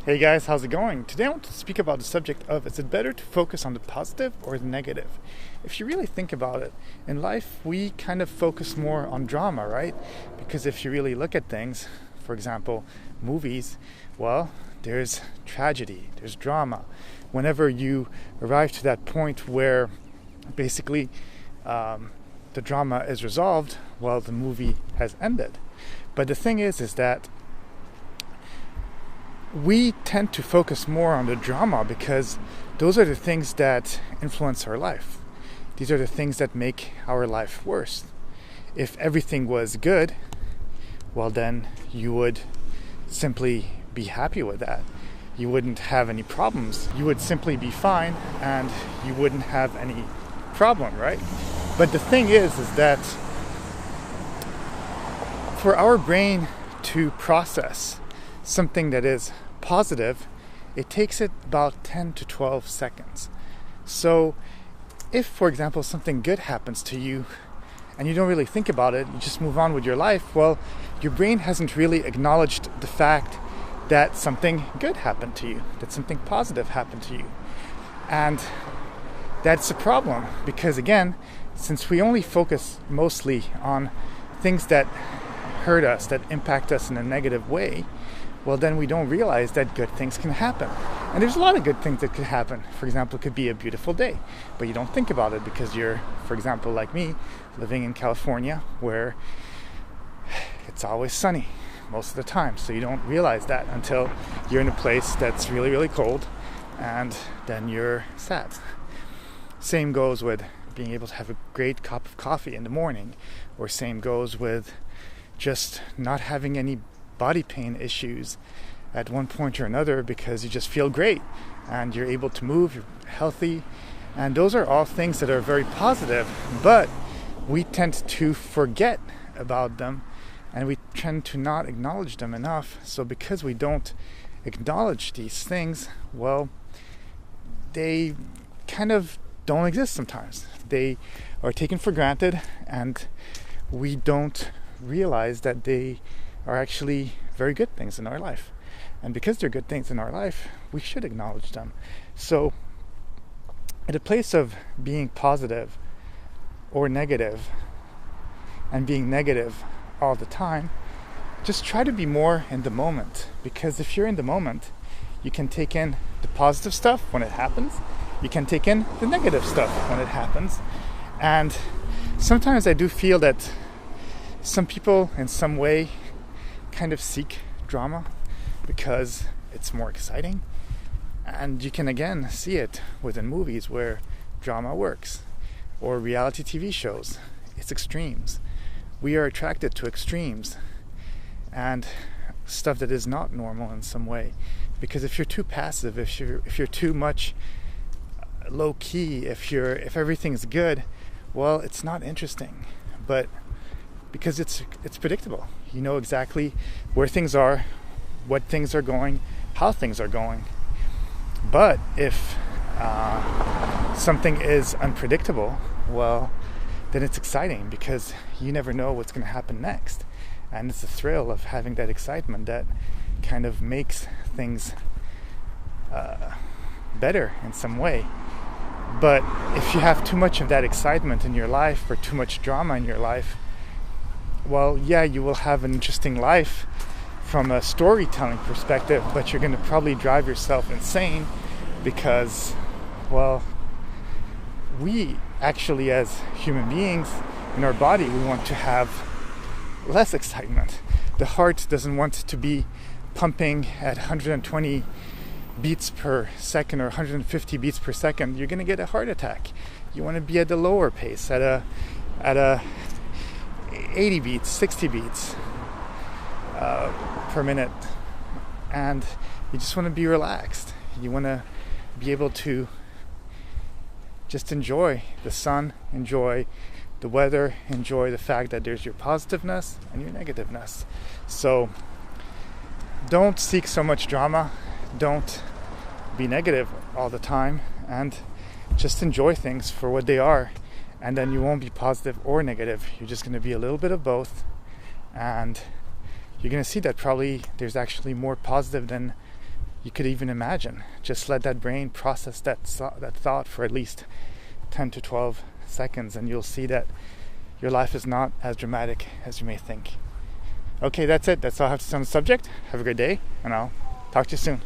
Hey guys, how's it going? Today I want to speak about the subject of, is it better to focus on the positive or the negative? If you really think about it, in life we kind of focus more on drama, right? Because if you really look at things, for example, movies, well, there's tragedy, there's drama. Whenever you arrive to that point where basically the drama is resolved, well, the movie has ended. But the thing is that we tend to focus more on the drama because those are the things that influence our life. These are the things that make our life worse. If everything was good, well then you would simply be happy with that. You wouldn't have any problems. You would simply be fine and you wouldn't have any problem, right? But the thing is that for our brain to process something that is positive, it takes it about 10 to 12 seconds. So if, for example, something good happens to you and you don't really think about it, you just move on with your life, well, your brain hasn't really acknowledged the fact that something good happened to you, that something positive happened to you. And that's a problem because, again, since we only focus mostly on things that hurt us, that impact us in a negative way, well, then we don't realize that good things can happen. And there's a lot of good things that could happen. For example, it could be a beautiful day, but you don't think about it because you're, for example, like me, living in California, where it's always sunny most of the time. So you don't realize that until you're in a place that's really, really cold, and then you're sad. Same goes with being able to have a great cup of coffee in the morning, or same goes with just not having any body pain issues at one point or another because you just feel great and you're able to move, you're healthy, and those are all things that are very positive, but we tend to forget about them and we tend to not acknowledge them enough. So because we don't acknowledge these things, well, they kind of don't exist sometimes. They are taken for granted and we don't realize that they are actually very good things in our life. And because they're good things in our life, we should acknowledge them. So at a place of being positive or negative and being negative all the time, just try to be more in the moment. Because if you're in the moment, you can take in the positive stuff when it happens. You can take in the negative stuff when it happens. And sometimes I do feel that some people in some way kind of seek drama because it's more exciting, and you can again see it within movies where drama works, or reality TV shows. It's extremes. We are attracted to extremes and stuff that is not normal in some way, because if you're too passive, if you're too much low key, if everything's good, well, it's not interesting. But because it's predictable. You know exactly where things are, what things are going, how things are going. But if something is unpredictable, well, then it's exciting because you never know what's going to happen next. And it's the thrill of having that excitement that kind of makes things better in some way. But if you have too much of that excitement in your life or too much drama in your life, well, yeah, you will have an interesting life from a storytelling perspective, but you're going to probably drive yourself insane because, well, we actually as human beings in our body, we want to have less excitement. The heart doesn't want to be pumping at 120 beats per second or 150 beats per second. You're going to get a heart attack. You want to be at the lower pace, at a 80 beats, 60 beats per minute, and you just want to be relaxed. You want to be able to just enjoy the sun, enjoy the weather, enjoy the fact that there's your positiveness and your negativeness. So don't seek so much drama, don't be negative all the time, and just enjoy things for what they are. And then you won't be positive or negative. You're just going to be a little bit of both. And you're going to see that probably there's actually more positive than you could even imagine. Just let that brain process that thought for at least 10 to 12 seconds, and you'll see that your life is not as dramatic as you may think. Okay, that's it. That's all I have to say on the subject. Have a good day, and I'll talk to you soon.